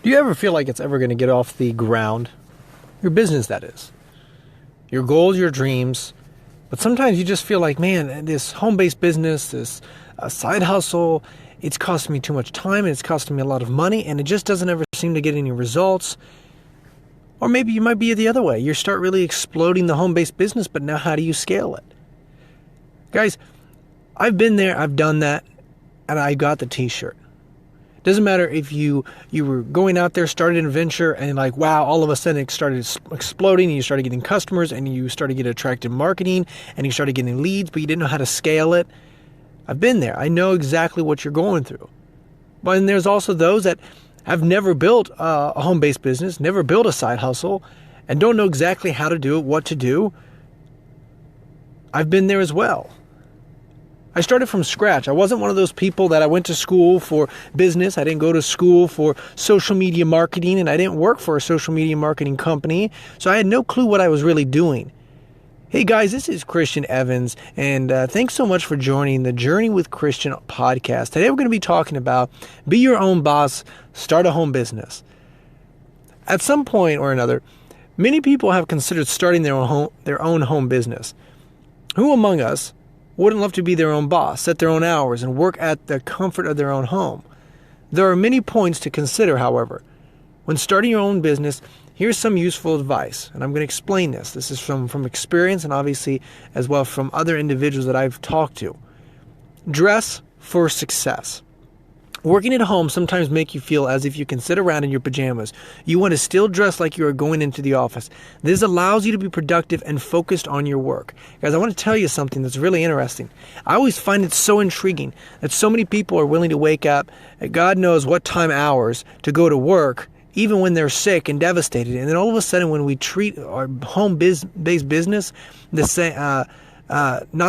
Do you ever feel like it's ever going to get off the ground? Your business, that is. Your goals, your dreams. But sometimes you just feel like, man, this home-based business, this side hustle, it's costing me too much time and it's costing me a lot of money and it just doesn't ever seem to get any results. Or maybe you might be the other way. You start really exploding the home-based business, but now how do you scale it? Guys, I've been there, I've done that, and I got the t-shirt. Doesn't matter if you were going out there, started an adventure, and like, wow, all of a sudden it started exploding, and you started getting customers, and you started getting attractive marketing, and you started getting leads, but you didn't know how to scale it. I've been there. I know exactly what you're going through. But then there's also those that have never built a home-based business, never built a side hustle, and don't know exactly how to do it, what to do. I've been there as well. I started from scratch. I wasn't one of those people that I went to school for business. I didn't go to school for social media marketing, and I didn't work for a social media marketing company. So I had no clue what I was really doing. Hey guys, this is Christian Evans, and thanks so much for joining the Journey with Christian podcast. Today we're going to be talking about be your own boss, start a home business. At some point or another, many people have considered starting their own home business. Who among us wouldn't love to be their own boss, set their own hours, and work at the comfort of their own home? There are many points to consider, however. When starting your own business, here's some useful advice, and I'm going to explain this. This is from experience and obviously as well from other individuals that I've talked to. Dress for success. Working at home sometimes make you feel as if you can sit around in your pajamas. You want to still dress like you are going into the office. This allows you to be productive and focused on your work. Guys, I want to tell you something that's really interesting. I always find it so intriguing that so many people are willing to wake up at God knows what time hours to go to work, even when they're sick and devastated. And then all of a sudden when we treat our home-based business not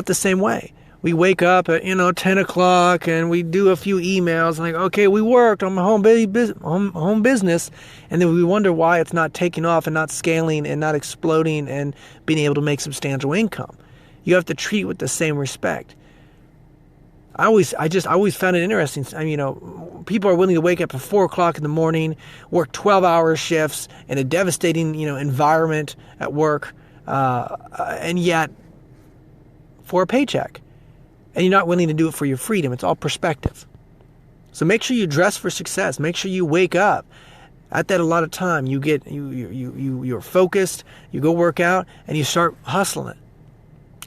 the same way. We wake up at 10 o'clock and we do a few emails like, okay, we worked on my home business, and then we wonder why it's not taking off and not scaling and not exploding and being able to make substantial income. You have to treat it with the same respect. I always found it interesting. People are willing to wake up at 4 o'clock in the morning, work 12-hour shifts in a devastating environment at work, and yet for a paycheck. And you're not willing to do it for your freedom. It's all perspective. So make sure you dress for success. Make sure you wake up. At that allotted time, you're focused, you go work out, and you start hustling it.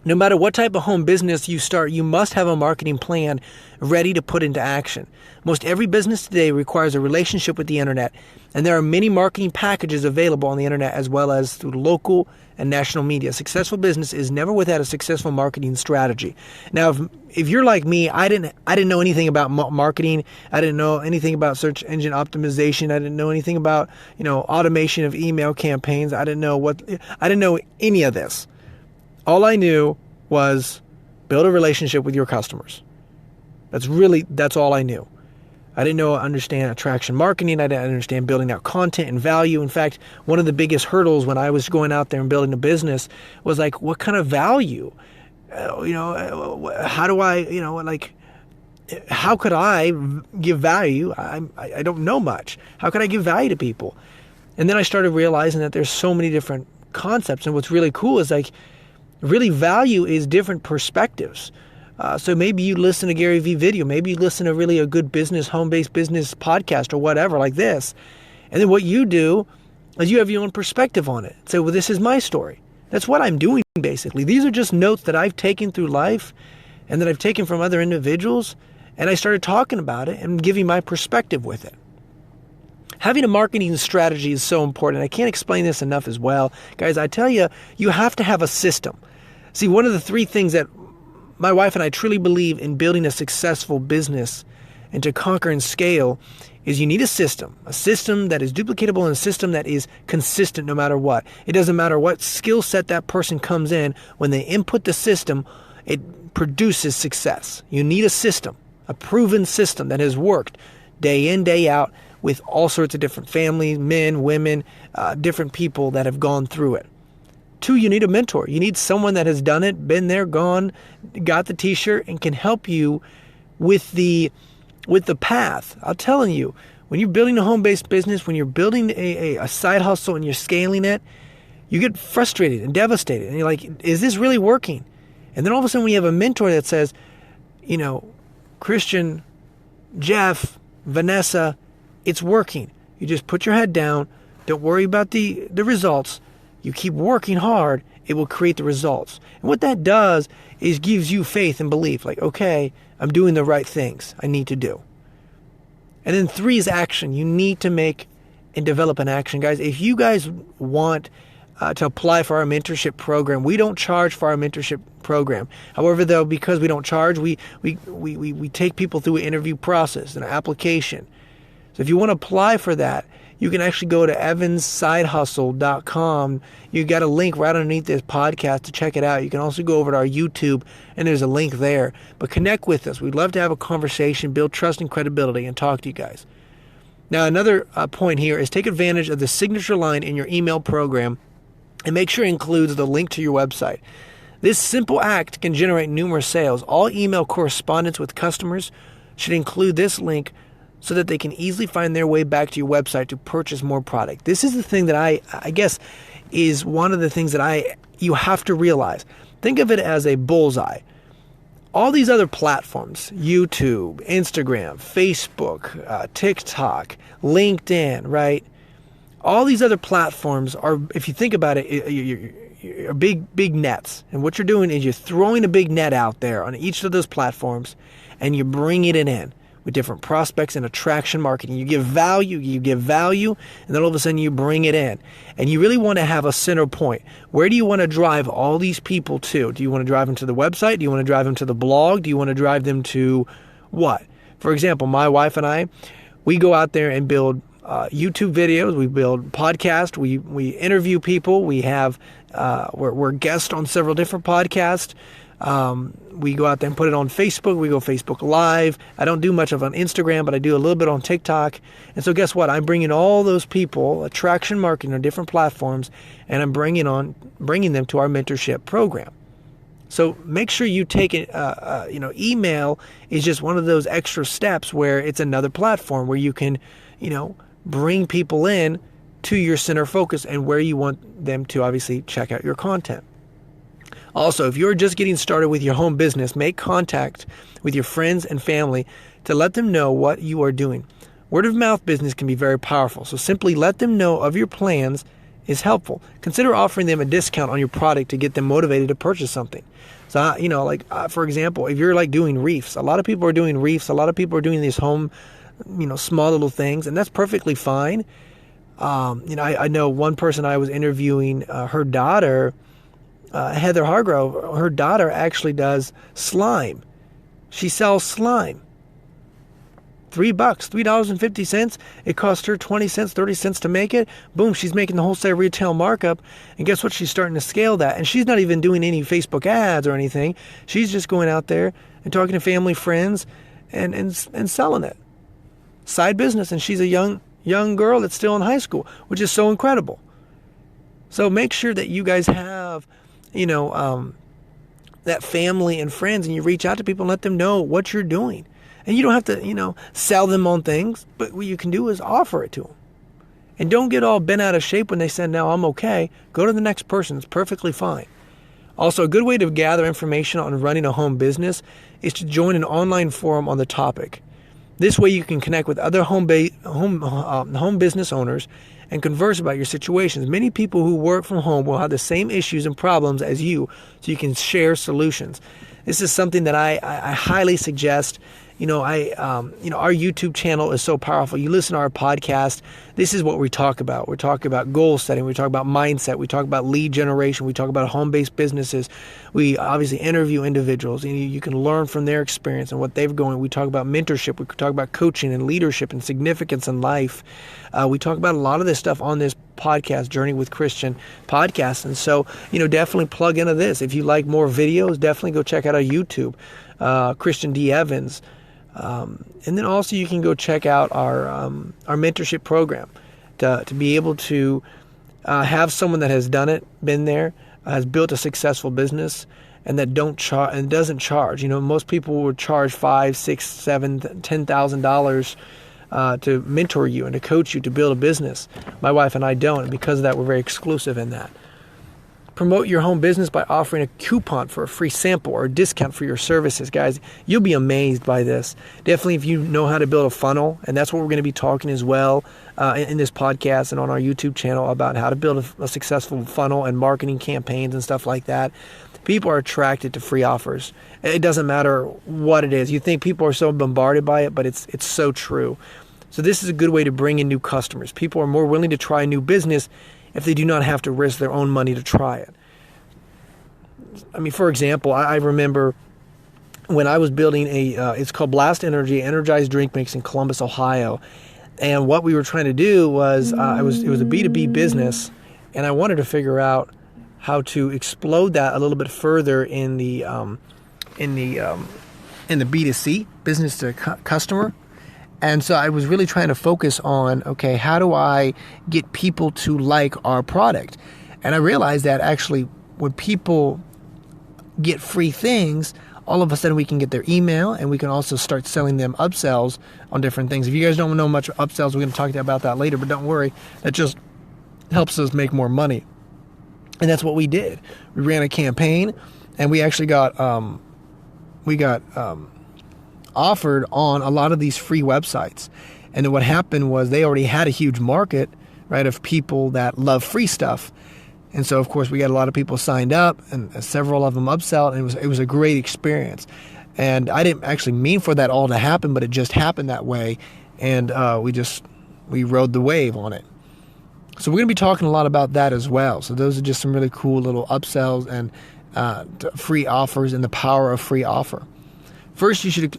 No matter what type of home business you start, you must have a marketing plan ready to put into action. Most every business today requires a relationship with the internet, and there are many marketing packages available on the internet as well as through local and national media. Successful business is never without a successful marketing strategy. Now, if you're like me, I didn't know anything about marketing. I didn't know anything about search engine optimization. I didn't know anything about automation of email campaigns. I didn't know any of this. All I knew was build a relationship with your customers. That's all I knew. I didn't understand attraction marketing. I didn't understand building out content and value. In fact, one of the biggest hurdles when I was going out there and building a business was like, what kind of value? How do I, how could I give value? I don't know much. How could I give value to people? And then I started realizing that there's so many different concepts. And what's really cool is really value is different perspectives. So maybe you listen to Gary Vee video, maybe you listen to really a good home-based business podcast or whatever like this. And then what you do is you have your own perspective on it. Say, well, this is my story. That's what I'm doing basically. These are just notes that I've taken through life and that I've taken from other individuals, and I started talking about it and giving my perspective with it. Having a marketing strategy is so important. I can't explain this enough as well. Guys, I tell you, you have to have a system. See, one of the three things that my wife and I truly believe in building a successful business and to conquer and scale is you need a system that is duplicatable and a system that is consistent no matter what. It doesn't matter what skill set that person comes in. When they input the system, it produces success. You need a system, a proven system that has worked day in, day out with all sorts of different families, men, women, different people that have gone through it. 2, you need a mentor. You need someone that has done it, been there, gone, got the t-shirt, and can help you with the path. I'm telling you, When you're building a home-based business, when you're building a side hustle and you're scaling it, you get frustrated and devastated. And you're like, is this really working? And then all of a sudden when you have a mentor that says, Christian, Jeff, Vanessa, it's working. You just put your head down. Don't worry about the results. You keep working hard. It will create the results. And what that does is gives you faith and belief. Like, okay, I'm doing the right things I need to do. And then 3 is action. You need to make and develop an action. Guys, if you guys want to apply for our mentorship program, we don't charge for our mentorship program. However, though, because we don't charge, we take people through an interview process and an application. So if you want to apply for that, you can actually go to evansidehustle.com. You got a link right underneath this podcast to check it out. You can also go over to our YouTube, and there's a link there. But connect with us. We'd love to have a conversation, build trust and credibility, and talk to you guys. Now, another point here is take advantage of the signature line in your email program and make sure it includes the link to your website. This simple act can generate numerous sales. All email correspondence with customers should include this link so that they can easily find their way back to your website to purchase more product. This is the thing that I guess is one of the things that you have to realize. Think of it as a bullseye. All these other platforms, YouTube, Instagram, Facebook, TikTok, LinkedIn, right? All these other platforms are, if you think about it, you're big nets. And what you're doing is you're throwing a big net out there on each of those platforms and you're bringing it in with different prospects and attraction marketing. You give value, and then all of a sudden you bring it in. And you really want to have a center point. Where do you want to drive all these people to? Do you want to drive them to the website? Do you want to drive them to the blog? Do you want to drive them to what? For example, my wife and I, we go out there and build YouTube videos. We build podcasts. We interview people. We have we're guests on several different podcasts. We go out there and put it on Facebook. We go Facebook Live. I don't do much of on Instagram, but I do a little bit on TikTok. And so guess what? I'm bringing all those people, attraction marketing on different platforms, and I'm bringing them to our mentorship program. So make sure you take it. Email is just one of those extra steps where it's another platform where you can, bring people in to your center focus and where you want them to obviously check out your content. Also, if you're just getting started with your home business, make contact with your friends and family to let them know what you are doing. Word of mouth business can be very powerful, so simply let them know of your plans is helpful. Consider offering them a discount on your product to get them motivated to purchase something. So, for example, if you're doing reefs, a lot of people are doing reefs, a lot of people are doing these home, small little things, and that's perfectly fine. I know one person I was interviewing, her daughter, Heather Hargrove, her daughter actually does slime. She sells slime. $3.50. It cost her 20 cents, 30 cents to make it. Boom, she's making the wholesale retail markup. And guess what? She's starting to scale that. And she's not even doing any Facebook ads or anything. She's just going out there and talking to family, friends, and selling it. Side business. And she's a young girl that's still in high school, which is so incredible. So make sure that you guys have that family and friends, and you reach out to people and let them know what you're doing. And you don't have to, sell them on things, but what you can do is offer it to them. And don't get all bent out of shape when they say, "Now I'm okay." Go to the next person. It's perfectly fine. Also, a good way to gather information on running a home business is to join an online forum on the topic. This way you can connect with other home business owners and converse about your situations. Many people who work from home will have the same issues and problems as you, so you can share solutions. This is something that I highly suggest. Our YouTube channel is so powerful. You listen to our podcast. This is what we talk about. We're talking about goal setting. We talk about mindset. We talk about lead generation. We talk about home-based businesses. We obviously interview individuals, and you can learn from their experience and what they've going. We talk about mentorship. We talk about coaching and leadership and significance in life. We talk about a lot of this stuff on this podcast, Journey with Christian podcast. And so, definitely plug into this. If you like more videos, definitely go check out our YouTube, Christian D. Evans. And then also you can go check out our mentorship program to be able to have someone that has done it, been there, has built a successful business, and that doesn't charge. Most people would charge $5,000, $6,000, $7,000, $10,000 to mentor you and to coach you to build a business. My wife and I don't, and because of that, we're very exclusive in that. Promote your home business by offering a coupon for a free sample or a discount for your services. Guys, you'll be amazed by this. Definitely if you know how to build a funnel, and that's what we're going to be talking as well in this podcast and on our YouTube channel about how to build a successful funnel and marketing campaigns and stuff like that. People are attracted to free offers. It doesn't matter what it is. You think people are so bombarded by it, but it's so true. So this is a good way to bring in new customers. People are more willing to try a new business if they do not have to risk their own money to try it. I mean, for example, I remember when I was building it's called Blast Energy, energized drink mix in Columbus, Ohio. And what we were trying to do was, it was a B2B business, and I wanted to figure out how to explode that a little bit further in the B2C, business to customer. And so I was really trying to focus on, okay, how do I get people to like our product? And I realized that actually when people get free things, all of a sudden we can get their email, and we can also start selling them upsells on different things. If you guys don't know much upsells, we're going to talk about that later, but don't worry, that just helps us make more money. And that's what we did. We ran a campaign, and we actually got offered on a lot of these free websites. And then what happened was they already had a huge market, right, of people that love free stuff. And so, of course, we got a lot of people signed up, and several of them upsell, and it was a great experience. And I didn't actually mean for that all to happen, but it just happened that way, and we rode the wave on it. So we're going to be talking a lot about that as well. So those are just some really cool little upsells and free offers and the power of free offer. First, you should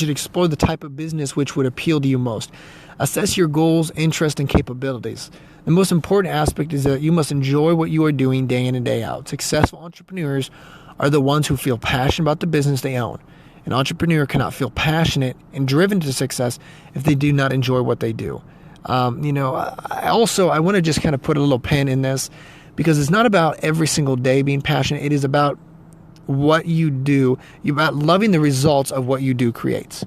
explore the type of business which would appeal to you most. Assess your goals, interests, and capabilities. The most important aspect is that you must enjoy what you are doing day in and day out. Successful entrepreneurs are the ones who feel passionate about the business they own. An entrepreneur cannot feel passionate and driven to success if they do not enjoy what they do. I want to just kind of put a little pin in this, because it's not about every single day being passionate. It is about what you do. You're about loving the results of what you do creates.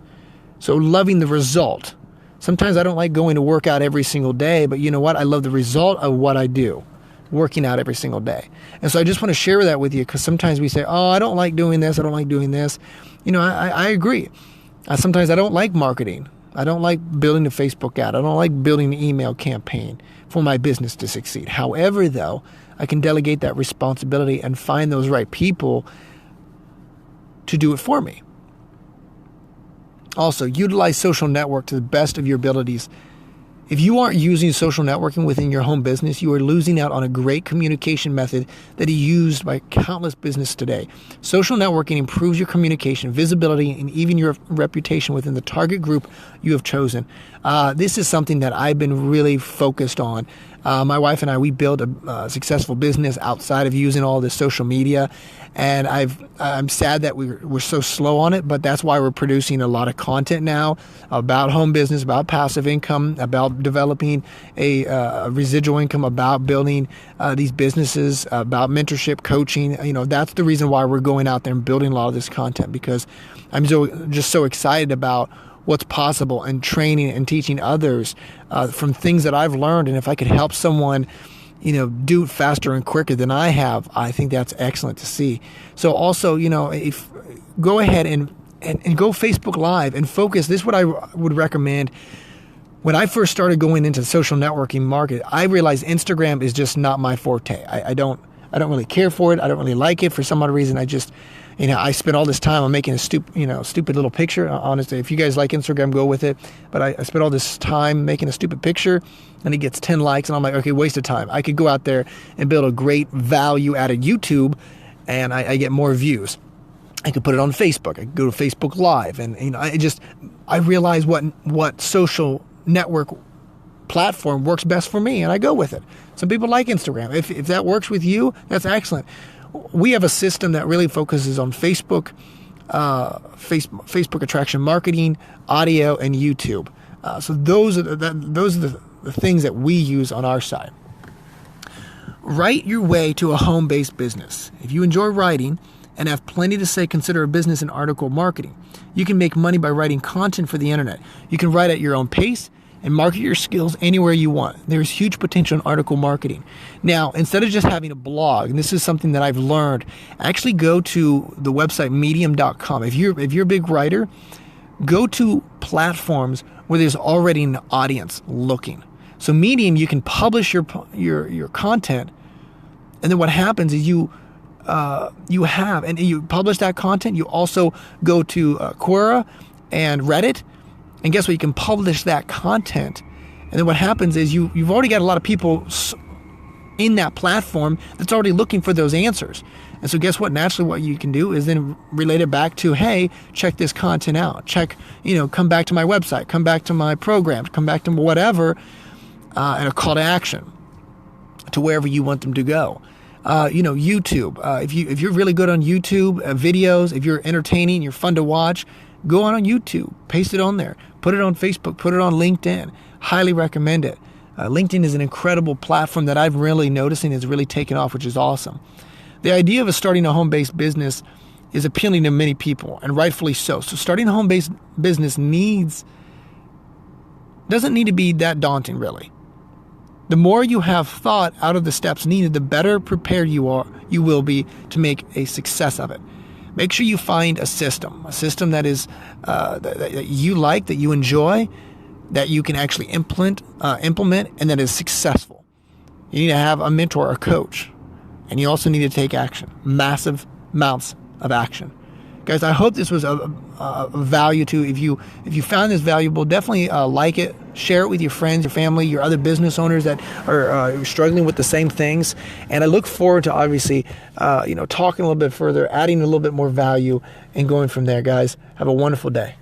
So loving the result. Sometimes I don't like going to work out every single day, but you know what? I love the result of what I do, working out every single day. And so I just want to share that with you, because sometimes we say, oh, I don't like doing this. I don't like doing this. I agree. Sometimes I don't like marketing. I don't like building a Facebook ad. I don't like building an email campaign for my business to succeed. However, though, I can delegate that responsibility and find those right people to do it for me. Also, utilize social network to the best of your abilities. If you aren't using social networking within your home business, you are losing out on a great communication method that is used by countless businesses today. Social networking improves your communication, visibility, and even your reputation within the target group you have chosen. This is something that I've been really focused on. My wife and I, we built a successful business outside of using all this social media, and I'm sad that we're so slow on it, but that's why we're producing a lot of content now about home business, about passive income, about developing a residual income, about building these businesses, about mentorship, coaching. That's the reason why we're going out there and building a lot of this content, because I'm just so excited about what's possible and training and teaching others from things that I've learned. And if I could help someone, do it faster and quicker than I have, I think that's excellent to see. So also, if go ahead and go Facebook Live and focus. This is what I would recommend. When I first started going into the social networking market, I realized Instagram is just not my forte. I don't really care for it. I don't really like it for some odd reason. I just, I spent all this time on making a stupid little picture. Honestly, if you guys like Instagram, go with it. But I spent all this time making a stupid picture, and it gets 10 likes, and I'm like, okay, waste of time. I could go out there and build a great value-added YouTube, and I get more views. I could put it on Facebook. I could go to Facebook Live, and I realized what social network platform works best for me, and I go with it. Some people like Instagram. If that works with you, that's excellent. We have a system that really focuses on Facebook, Facebook attraction marketing, audio, and YouTube. So those are the things that we use on our side. Write your way to a home-based business. If you enjoy writing, and have plenty to say, consider a business in article marketing. You can make money by writing content for the internet. You can write at your own pace and market your skills anywhere you want. There's huge potential in article marketing. Now, instead of just having a blog, and this is something that I've learned, actually go to the website medium.com. If you're a big writer, go to platforms where there's already an audience looking. So Medium, you can publish your content, and then what happens is you publish that content. You also go to Quora and Reddit, and guess what? You can publish that content, and then what happens is you've already got a lot of people in that platform that's already looking for those answers. And so guess what? Naturally, what you can do is then relate it back to, hey, check this content out. Come back to my website, come back to my program, come back to whatever, and a call to action to wherever you want them to go. YouTube. If you're really good on YouTube videos, if you're entertaining, you're fun to watch, go on YouTube, paste it on there, put it on Facebook, put it on LinkedIn. Highly recommend it. LinkedIn is an incredible platform that I've really noticing has really taken off, which is awesome. The idea of starting a home-based business is appealing to many people, and rightfully so. So starting a home-based business doesn't need to be that daunting, really. The more you have thought out of the steps needed, the better prepared you will be to make a success of it. Make sure you find a system that is that you like, that you enjoy, that you can actually implement, and that is successful. You need to have a mentor, a coach, and you also need to take action, massive amounts of action. Guys, I hope this was a value to you. If you found this valuable, definitely like it, share it with your friends, your family, your other business owners that are struggling with the same things. And I look forward to obviously, talking a little bit further, adding a little bit more value, and going from there. Guys, have a wonderful day.